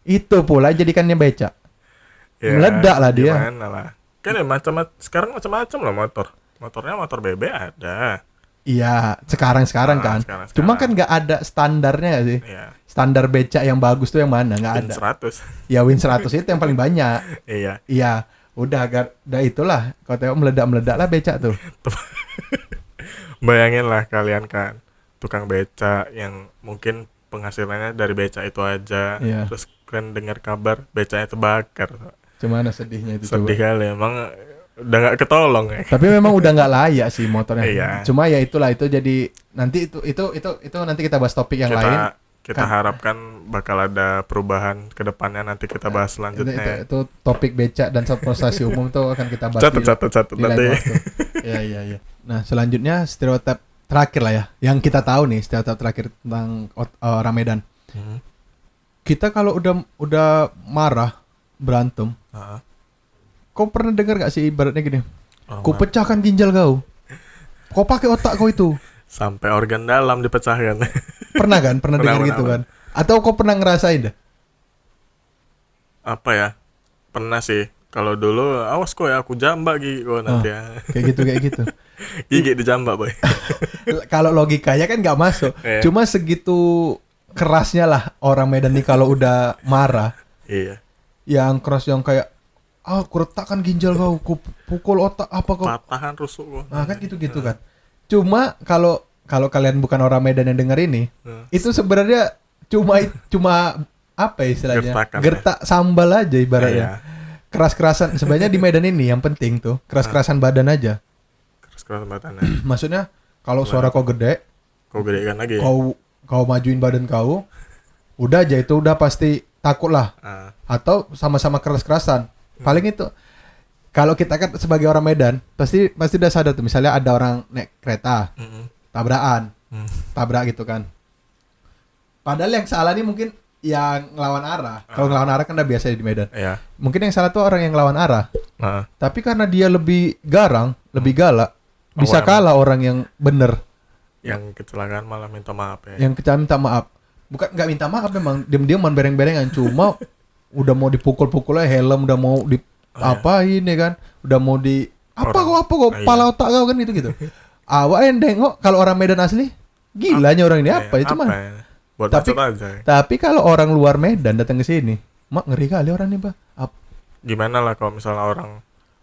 [SPEAKER 1] Itu pula jadikannya becak.
[SPEAKER 2] Ya,
[SPEAKER 1] Meledak lah dia.
[SPEAKER 2] Gimana lah. Kan ya sekarang macam-macam loh motor. Motornya motor BB ada.
[SPEAKER 1] Iya, sekarang kan.
[SPEAKER 2] Sekarang.
[SPEAKER 1] Cuma kan nggak ada standarnya nggak sih?
[SPEAKER 2] Iya.
[SPEAKER 1] Standar becak yang bagus tuh yang mana? Nggak
[SPEAKER 2] Win
[SPEAKER 1] ada.
[SPEAKER 2] 100.
[SPEAKER 1] Ya Win 100 itu yang paling banyak.
[SPEAKER 2] Iya.
[SPEAKER 1] Iya, udah itulah. Kau tengok meledak-meledak lah becak tuh.
[SPEAKER 2] Bayangin lah kalian kan tukang becak yang mungkin penghasilannya dari becak itu aja.
[SPEAKER 1] Iya.
[SPEAKER 2] Terus kalian dengar kabar becaknya terbakar.
[SPEAKER 1] Cuman sedihnya itu
[SPEAKER 2] Sedih
[SPEAKER 1] coba.
[SPEAKER 2] kali emang udah nggak ketolong ya.
[SPEAKER 1] Tapi memang udah nggak layak sih motornya.
[SPEAKER 2] Iya.
[SPEAKER 1] Cuma ya itulah itu jadi nanti itu nanti kita bahas topik yang lain.
[SPEAKER 2] Kita
[SPEAKER 1] Kan.
[SPEAKER 2] harapkan bakal ada perubahan ke depannya, nanti kita bahas selanjutnya.
[SPEAKER 1] Itu topik becak dan transportasi umum tuh akan kita bahas
[SPEAKER 2] Catat
[SPEAKER 1] di lain
[SPEAKER 2] nanti.
[SPEAKER 1] waktu. Iya. Nah, selanjutnya stereotip terakhir lah ya. Yang kita tahu nih stereotip terakhir tentang orang Medan.
[SPEAKER 2] Hmm.
[SPEAKER 1] Kita kalau udah marah, berantem,
[SPEAKER 2] Ah.
[SPEAKER 1] kau pernah dengar gak sih ibaratnya gini?
[SPEAKER 2] Oh,
[SPEAKER 1] Kau pecahkan ginjal kau. Kau pakai otak kau itu.
[SPEAKER 2] sampai organ dalam dipecahkan.
[SPEAKER 1] Pernah kan? Pernah dengar
[SPEAKER 2] Pernah,
[SPEAKER 1] gitu
[SPEAKER 2] pernah.
[SPEAKER 1] kan? Atau kau pernah ngerasain dah?
[SPEAKER 2] Apa ya? Pernah sih. Kalau dulu awas kok ya aku jambak gigi kok nanti ya.
[SPEAKER 1] Kayak gitu.
[SPEAKER 2] Gigi dijambak boy.
[SPEAKER 1] Kalau logikanya kan nggak masuk.
[SPEAKER 2] Iya.
[SPEAKER 1] Cuma segitu kerasnya lah orang Medan nih kalau udah marah.
[SPEAKER 2] Iya.
[SPEAKER 1] Yang keras yang kayak aku retakkan ginjal kau, ku pukul otak apa kau.
[SPEAKER 2] Patahan rusuk kok.
[SPEAKER 1] Nah, kan gitu kan. Cuma kalau kalian bukan orang Medan yang denger ini, itu sebenarnya cuma apa ya istilahnya?
[SPEAKER 2] Gertakan,
[SPEAKER 1] Gertak sambal aja ibaratnya.
[SPEAKER 2] Iya.
[SPEAKER 1] Keras-kerasan sebenarnya di Medan ini yang penting tuh keras-kerasan badan aja.
[SPEAKER 2] Keras batannya.
[SPEAKER 1] Maksudnya kalau suara kau gede,
[SPEAKER 2] Kau gedekan lagi.
[SPEAKER 1] kau majuin badan kau, udah aja itu udah pasti takut lah.
[SPEAKER 2] Ah.
[SPEAKER 1] Atau sama-sama keras-kerasan. Paling itu. Kalau kita kan sebagai orang Medan, pasti udah sadar tuh. Misalnya ada orang naik kereta,
[SPEAKER 2] Mm-mm.
[SPEAKER 1] tabrakan,
[SPEAKER 2] Hmm.
[SPEAKER 1] tabrak gitu kan. Padahal yang salah nih mungkin yang ngelawan arah. Kalau ngelawan arah kan udah biasa di Medan.
[SPEAKER 2] Iya.
[SPEAKER 1] Mungkin yang salah tuh orang yang ngelawan arah.
[SPEAKER 2] Nah,
[SPEAKER 1] Tapi karena dia lebih garang, lebih galak, bisa
[SPEAKER 2] emang.
[SPEAKER 1] kalah orang yang bener.
[SPEAKER 2] yang kecelakaan malah minta maaf ya.
[SPEAKER 1] Yang kita minta maaf. Bukan nggak minta maaf memang, diam-diam bereng-berengan. Cuma udah mau dipukul-pukul aja, helm udah mau di apain ya kan, udah mau di apa kok
[SPEAKER 2] Iya.
[SPEAKER 1] pala otak kau kan gitu. Awak yang nengok kalau orang Medan asli gilanya orang ini apa ya cuma.
[SPEAKER 2] ya? Buat
[SPEAKER 1] Tapi-
[SPEAKER 2] bacot aja.
[SPEAKER 1] Tapi kalau orang luar Medan datang ke sini, mak ngeri kali orang ini, Pak.
[SPEAKER 2] Gimana lah kalau misalnya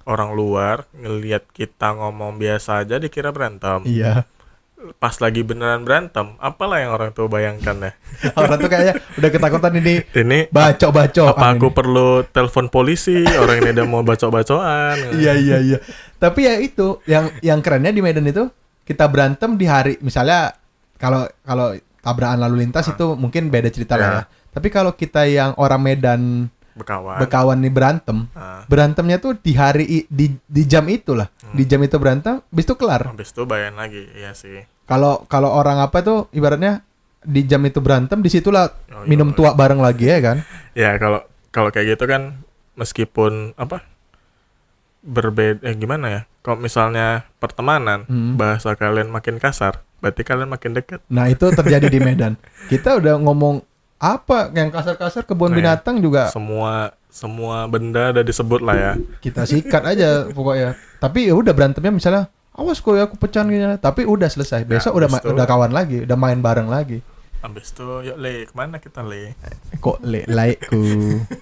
[SPEAKER 2] orang luar ngelihat kita ngomong biasa aja dikira berantem.
[SPEAKER 1] Iya.
[SPEAKER 2] Pas lagi beneran berantem, apalah yang orang tuh bayangkan ya.
[SPEAKER 1] Orang tuh kayaknya udah ketakutan ini
[SPEAKER 2] Ini
[SPEAKER 1] bacok-bacok.
[SPEAKER 2] apa aku perlu telepon polisi? Orang ini udah mau bacok-bacokan.
[SPEAKER 1] Iya. Tapi ya itu yang kerennya di Medan itu kita berantem di hari misalnya kalau tabrakan lalu lintas itu mungkin beda cerita lah
[SPEAKER 2] Ya.
[SPEAKER 1] ya. Tapi kalau kita yang orang Medan bekawan nih berantem,
[SPEAKER 2] Nah,
[SPEAKER 1] berantemnya tuh di hari di jam itulah. Di jam itu berantem, habis itu kelar.
[SPEAKER 2] habis itu bayan lagi, iya sih.
[SPEAKER 1] Kalau orang apa tuh ibaratnya di jam itu berantem, disitulah
[SPEAKER 2] Oh, iya.
[SPEAKER 1] minum tua bareng lagi ya kan.
[SPEAKER 2] Ya kalau kayak gitu kan meskipun apa berbeda gimana ya? Kalau misalnya pertemanan bahasa kalian makin kasar, berarti kalian makin dekat.
[SPEAKER 1] Nah itu terjadi di Medan. Kita udah ngomong apa yang kasar-kasar kebun
[SPEAKER 2] Nah,
[SPEAKER 1] binatang juga
[SPEAKER 2] Semua benda udah disebut lah ya.
[SPEAKER 1] kita sikat aja pokoknya. Tapi ya udah berantemnya misalnya awas kok ya aku pecahin gini. Tapi udah selesai. Besok
[SPEAKER 2] habis itu-
[SPEAKER 1] udah kawan lagi, udah main bareng lagi.
[SPEAKER 2] Habis itu yuk Le, kemana kita Le?
[SPEAKER 1] Kok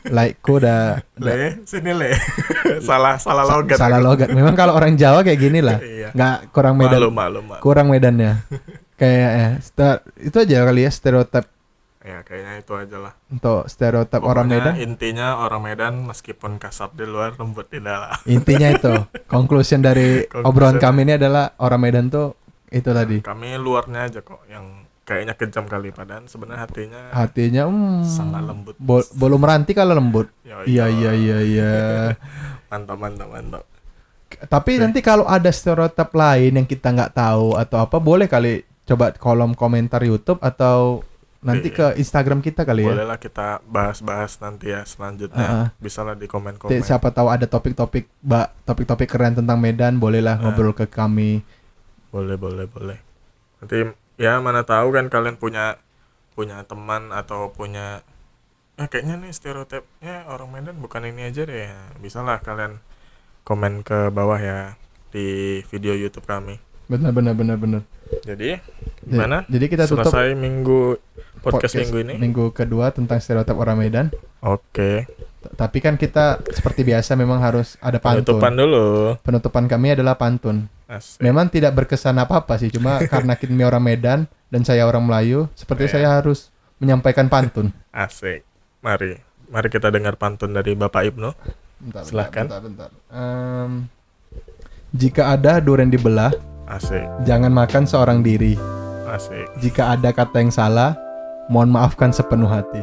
[SPEAKER 1] laikku udah
[SPEAKER 2] Le, sini Le. salah logat.
[SPEAKER 1] salah logat. Memang kalau orang Jawa kayak gini lah.
[SPEAKER 2] Iya.
[SPEAKER 1] Nggak kurang Medan.
[SPEAKER 2] Maklum.
[SPEAKER 1] Kurang Medannya. Kayak itu aja kali ya stereotip
[SPEAKER 2] Ya kayaknya itu aja lah.
[SPEAKER 1] untuk stereotip orang
[SPEAKER 2] Pokoknya
[SPEAKER 1] Medan.
[SPEAKER 2] intinya orang Medan meskipun kasar di luar lembut di dalam.
[SPEAKER 1] Intinya itu. Conclusion dari
[SPEAKER 2] Conclusion.
[SPEAKER 1] obrolan kami ini adalah orang Medan tuh itu tadi.
[SPEAKER 2] Kami luarnya aja kok yang kayaknya kejam kali, padahal sebenarnya
[SPEAKER 1] Hatinya
[SPEAKER 2] sangat lembut.
[SPEAKER 1] bolu meranti kalau lembut.
[SPEAKER 2] Yo,
[SPEAKER 1] Iya.
[SPEAKER 2] Mantap.
[SPEAKER 1] Tapi nanti kalau ada stereotip lain yang kita nggak tahu atau apa, boleh kali coba kolom komentar YouTube atau nanti ke Instagram kita kali ya.
[SPEAKER 2] Bolehlah kita bahas-bahas nanti ya selanjutnya. Bisalah di komen-komen.
[SPEAKER 1] Siapa tahu ada topik-topik keren tentang Medan, bolehlah ngobrol ke kami.
[SPEAKER 2] Boleh. Nanti ya mana tahu kan kalian punya teman atau punya kayaknya nih stereotipnya orang Medan bukan ini aja deh. Bisalah kalian komen ke bawah ya di video YouTube kami.
[SPEAKER 1] Benar.
[SPEAKER 2] Jadi gimana?
[SPEAKER 1] Jadi kita tutup
[SPEAKER 2] selesai podcast minggu ini.
[SPEAKER 1] Minggu kedua tentang stereotip orang Medan.
[SPEAKER 2] Oke.
[SPEAKER 1] Tapi kan kita seperti biasa memang harus ada pantun.
[SPEAKER 2] Penutupan dulu.
[SPEAKER 1] Penutupan kami adalah pantun.
[SPEAKER 2] Asik.
[SPEAKER 1] Memang tidak berkesan apa-apa sih, cuma karena kita orang Medan dan saya orang Melayu, seperti saya harus menyampaikan pantun.
[SPEAKER 2] Asik. Mari kita dengar pantun dari Bapak Ibnu. Silahkan.
[SPEAKER 1] Bentar. Jika ada durian dibelah,
[SPEAKER 2] Asik.
[SPEAKER 1] jangan makan seorang diri.
[SPEAKER 2] Asik.
[SPEAKER 1] Jika ada kata yang salah, mohon maafkan sepenuh hati.